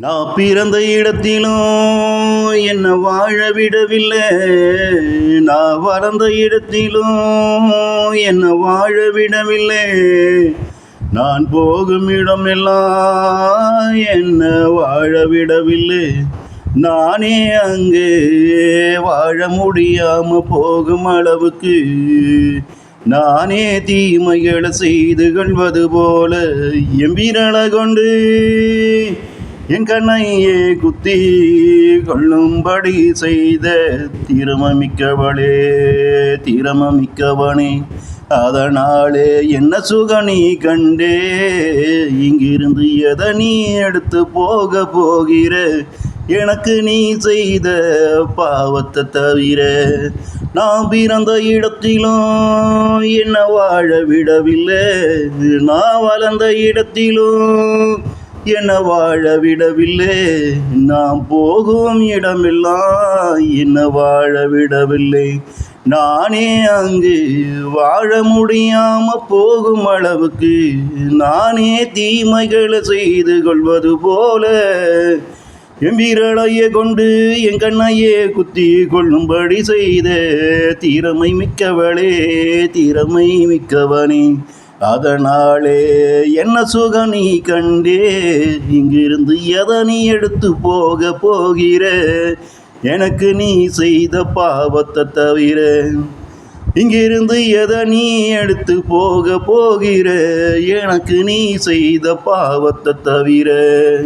நான் பிறந்த இடத்திலும் என்ன வாழ விடவில்லை. நான் வளர்ந்த இடத்திலும் என்ன வாழ விடவில்லை. நான் போகும் இடமெல்லாம் என்ன வாழ விடவில்லை. நானே அங்கே வாழ முடியாம போகும் அளவுக்கு நானே தீமைகளை செய்து கொள்வது போல எம்பிரள கொண்டு என் கண்ணையே குத்தி கொள்ளும்படி செய்த திறமமிக்கவளே, திறமமிக்கவனே, அதனாலே என்ன சுகனி கண்டே. இங்கிருந்து எதை நீ எடுத்து போக போகிற? எனக்கு நீ செய்த பாவத்தை தவிர. நான் பிறந்த இடத்திலும் என்ன வாழ விடவில்லை. நான் வளர்ந்த இடத்திலும் என்ன வாழ விடவில்லை. நான் போகும் இடமெல்லாம் என்ன வாழ விடவில்லை. நானே அங்கு வாழ முடியாம போகும் அளவுக்கு நானே தீமைகளை செய்து கொள்வது போல என் விரலையே கொண்டு என் கண்ணையே குத்தி கொள்ளும்படி செய்த திறமை மிக்கவளே, திறமை மிக்கவனே, அதனாலே என்ன சுகம் நீ கண்டே. இங்கிருந்து எதை நீ எடுத்து போக போகிற? எனக்கு நீ செய்த பாவத்தை தவிர. இங்கிருந்து எதை நீ எடுத்து போக போகிற? எனக்கு நீ செய்த பாவத்தை தவிர.